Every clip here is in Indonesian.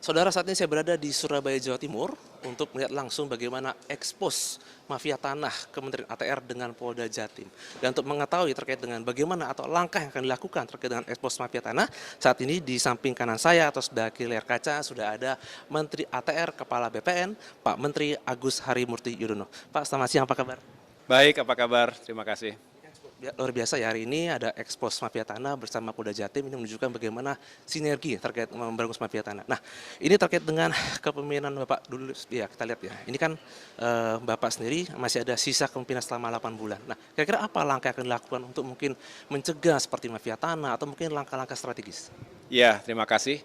Saudara, saat ini saya berada di Surabaya, Jawa Timur untuk melihat langsung bagaimana ekspos mafia tanah Kementerian ATR dengan Polda Jatim. Dan untuk mengetahui terkait dengan bagaimana atau langkah yang akan dilakukan terkait dengan ekspos mafia tanah, saat ini di samping kanan saya atau sebelah kiri layar kaca sudah ada Menteri ATR Kepala BPN, Pak Menteri Agus Harimurti Yudhoyono. Pak, selamat siang, apa kabar? Baik, apa kabar? Terima kasih. Luar biasa ya, hari ini ada ekspos mafia tanah bersama Polda Jatim, ini menunjukkan bagaimana sinergi terkait memberangus mafia tanah. Nah, ini terkait dengan kepemimpinan Bapak dulu ya, kita lihat ya. Ini kan Bapak sendiri masih ada sisa kepemimpinan selama 8 bulan. Nah, kira-kira apa langkah yang akan dilakukan untuk mungkin mencegah seperti mafia tanah atau mungkin langkah-langkah strategis? Ya, terima kasih.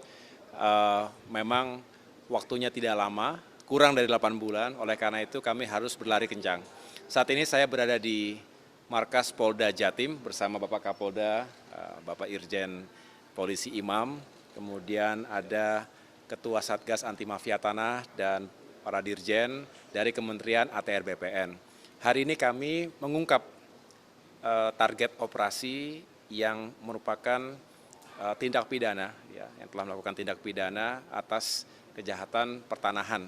Memang waktunya tidak lama, kurang dari 8 bulan, oleh karena itu kami harus berlari kencang. Saat ini saya berada di markas Polda Jatim bersama Bapak Kapolda, Bapak Irjen Polisi Imam, kemudian ada Ketua Satgas Anti Mafia Tanah dan para dirjen dari Kementerian ATR BPN. Hari ini kami mengungkap target operasi yang merupakan tindak pidana, ya, yang telah melakukan tindak pidana atas kejahatan pertanahan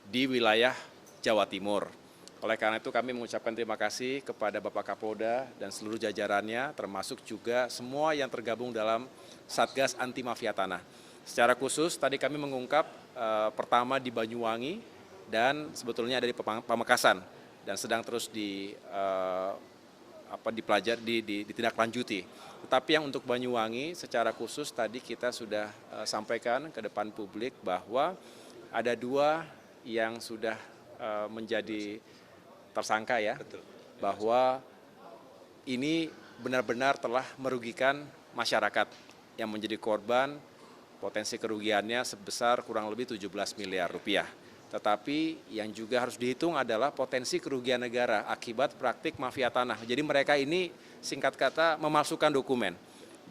di wilayah Jawa Timur. Oleh karena itu kami mengucapkan terima kasih kepada Bapak Kapolda dan seluruh jajarannya, termasuk juga semua yang tergabung dalam Satgas Anti Mafia Tanah. Secara khusus tadi kami mengungkap pertama di Banyuwangi dan sebetulnya ada di Pamekasan dan sedang terus ditindaklanjuti. Tetapi yang untuk Banyuwangi secara khusus tadi kita sudah sampaikan ke depan publik bahwa ada 2 yang sudah menjadi tersangka ya, bahwa ini benar-benar telah merugikan masyarakat yang menjadi korban, potensi kerugiannya sebesar kurang lebih 17 miliar rupiah. Tetapi yang juga harus dihitung adalah potensi kerugian negara akibat praktik mafia tanah. Jadi mereka ini singkat kata memalsukan dokumen.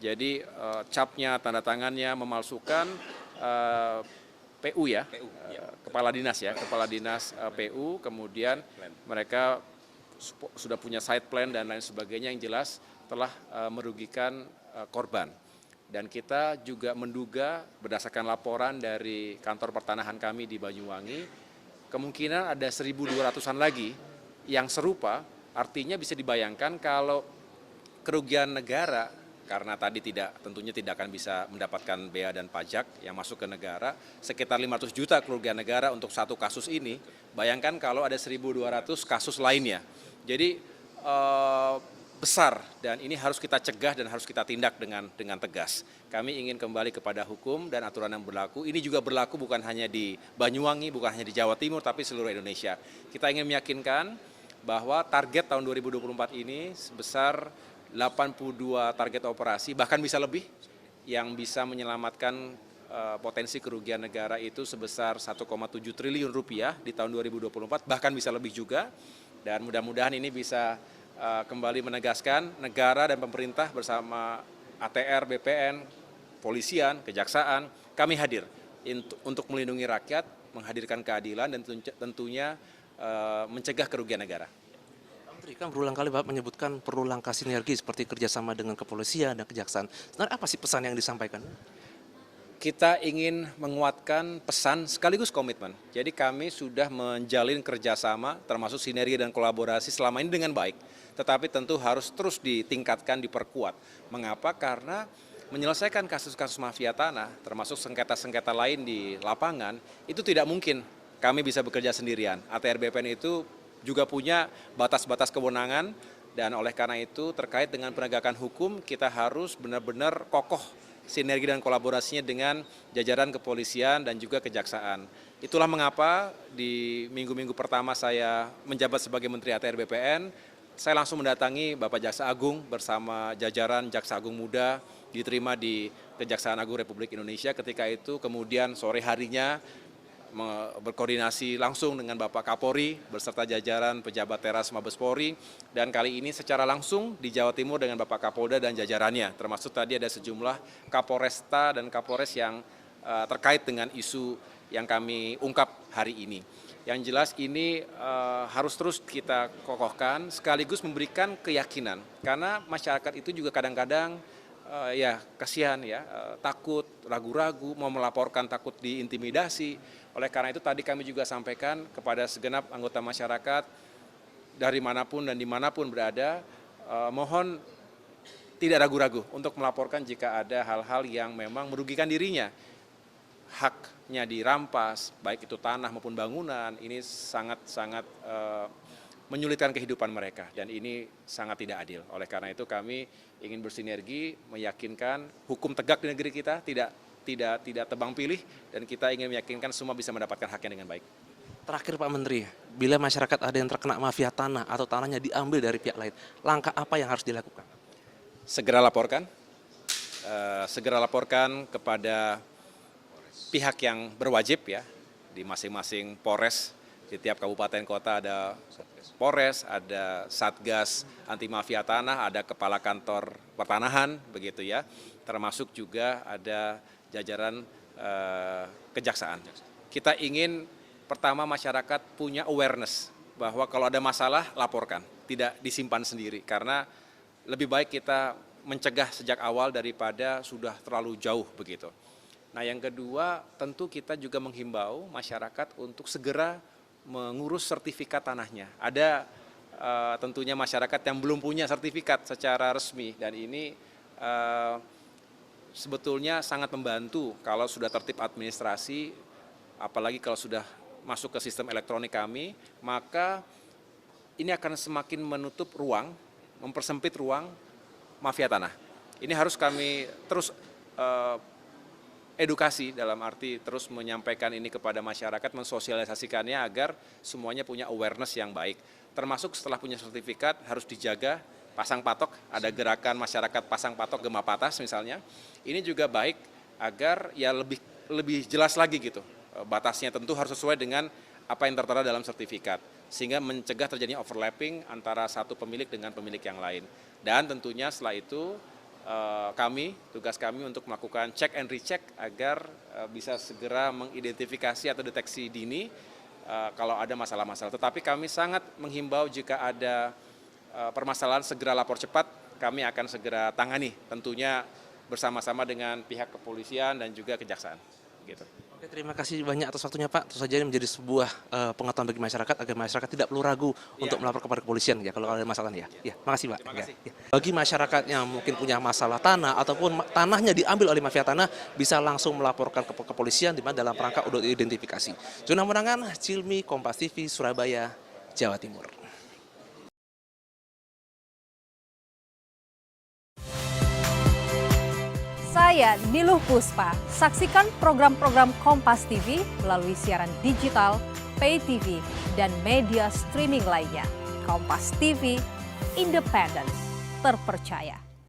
Jadi capnya, tanda tangannya memalsukan, PU ya, kepala dinas ya, kepala dinas PU, kemudian mereka sudah punya site plan dan lain sebagainya yang jelas telah merugikan korban. Dan kita juga menduga berdasarkan laporan dari kantor pertanahan kami di Banyuwangi, kemungkinan ada 1.200-an lagi yang serupa, artinya bisa dibayangkan kalau kerugian negara karena tadi tentunya tidak akan bisa mendapatkan bea dan pajak yang masuk ke negara, sekitar 500 juta kerugian negara untuk satu kasus ini, bayangkan kalau ada 1.200 kasus lainnya. Jadi besar dan ini harus kita cegah dan harus kita tindak dengan tegas. Kami ingin kembali kepada hukum dan aturan yang berlaku. Ini juga berlaku bukan hanya di Banyuwangi, bukan hanya di Jawa Timur, tapi seluruh Indonesia. Kita ingin meyakinkan bahwa target tahun 2024 ini sebesar 82 target operasi, bahkan bisa lebih, yang bisa menyelamatkan potensi kerugian negara itu sebesar 1,7 triliun rupiah di tahun 2024, bahkan bisa lebih juga. Dan mudah-mudahan ini bisa kembali menegaskan negara dan pemerintah bersama ATR, BPN, polisian, kejaksaan, kami hadir untuk melindungi rakyat, menghadirkan keadilan dan tentunya mencegah kerugian negara. Kan berulang kali Bapak menyebutkan perlu langkah sinergi seperti kerjasama dengan kepolisian dan kejaksaan. Sebenarnya apa sih pesan yang disampaikan? Kita ingin menguatkan pesan sekaligus komitmen. Jadi kami sudah menjalin kerjasama termasuk sinergi dan kolaborasi selama ini dengan baik. Tetapi tentu harus terus ditingkatkan, diperkuat. Mengapa? Karena menyelesaikan kasus-kasus mafia tanah termasuk sengketa-sengketa lain di lapangan itu tidak mungkin kami bisa bekerja sendirian. ATR BPN itu juga punya batas-batas kewenangan dan oleh karena itu terkait dengan penegakan hukum kita harus benar-benar kokoh sinergi dan kolaborasinya dengan jajaran kepolisian dan juga kejaksaan. Itulah mengapa di minggu-minggu pertama saya menjabat sebagai Menteri ATR BPN, saya langsung mendatangi Bapak Jaksa Agung bersama jajaran Jaksa Agung Muda diterima di Kejaksaan Agung Republik Indonesia. Ketika itu kemudian sore harinya berkoordinasi langsung dengan Bapak Kapolri beserta jajaran pejabat teras Mabes Polri dan kali ini secara langsung di Jawa Timur dengan Bapak Kapolda dan jajarannya, termasuk tadi ada sejumlah Kapolresta dan Kapolres yang terkait dengan isu yang kami ungkap hari ini. Yang jelas ini harus terus kita kokohkan sekaligus memberikan keyakinan karena masyarakat itu juga kadang-kadang ya kasihan ya, takut, ragu-ragu, mau melaporkan takut diintimidasi. Oleh karena itu tadi kami juga sampaikan kepada segenap anggota masyarakat dari manapun dan dimanapun berada, mohon tidak ragu-ragu untuk melaporkan jika ada hal-hal yang memang merugikan dirinya. Haknya dirampas, baik itu tanah maupun bangunan, ini sangat-sangat menyulitkan kehidupan mereka dan ini sangat tidak adil. Oleh karena itu kami ingin bersinergi, meyakinkan hukum tegak di negeri kita, tidak tebang pilih, dan kita ingin meyakinkan semua bisa mendapatkan haknya dengan baik. Terakhir Pak Menteri, bila masyarakat ada yang terkena mafia tanah atau tanahnya diambil dari pihak lain, langkah apa yang harus dilakukan? Segera laporkan kepada pihak yang berwajib ya, di masing-masing Polres, di tiap kabupaten kota ada Polres, ada Satgas anti mafia tanah, ada kepala kantor pertanahan begitu ya, termasuk juga ada jajaran kejaksaan. Kita ingin pertama masyarakat punya awareness bahwa kalau ada masalah laporkan, tidak disimpan sendiri, karena lebih baik kita mencegah sejak awal daripada sudah terlalu jauh begitu. Nah yang kedua, tentu kita juga menghimbau masyarakat untuk segera mengurus sertifikat tanahnya. Ada tentunya masyarakat yang belum punya sertifikat secara resmi, dan ini sebetulnya sangat membantu kalau sudah tertib administrasi, apalagi kalau sudah masuk ke sistem elektronik kami, maka ini akan semakin menutup ruang, mempersempit ruang mafia tanah. Ini harus kami terus edukasi, dalam arti terus menyampaikan ini kepada masyarakat, mensosialisasikannya agar semuanya punya awareness yang baik. Termasuk setelah punya sertifikat harus dijaga, pasang patok, ada gerakan masyarakat pasang patok Gema Patas misalnya. Ini juga baik agar ya lebih jelas lagi gitu. Batasnya tentu harus sesuai dengan apa yang tertera dalam sertifikat, sehingga mencegah terjadinya overlapping antara satu pemilik dengan pemilik yang lain. Dan tentunya setelah itu tugas kami untuk melakukan check and recheck agar bisa segera mengidentifikasi atau deteksi dini kalau ada masalah-masalah. Tetapi kami sangat menghimbau jika ada permasalahan segera lapor cepat, kami akan segera tangani, tentunya bersama-sama dengan pihak kepolisian dan juga kejaksaan. Gitu. Oke, terima kasih banyak atas waktunya Pak. Tentu saja ini menjadi sebuah pengetahuan bagi masyarakat agar masyarakat tidak perlu ragu untuk melapor kepada kepolisian ya kalau ada masalah ya. Ya, makasih Pak. Terima kasih. Ya. Bagi masyarakat yang mungkin punya masalah tanah ataupun tanahnya diambil oleh mafia tanah, bisa langsung melaporkan ke kepolisian di mana dalam rangka untuk identifikasi. Juna Munangan, Cilmi, Kompas TV, Surabaya, Jawa Timur. Saya Niluh Puspa. Saksikan program-program Kompas TV melalui siaran digital, pay TV, dan media streaming lainnya. Kompas TV, independen, terpercaya.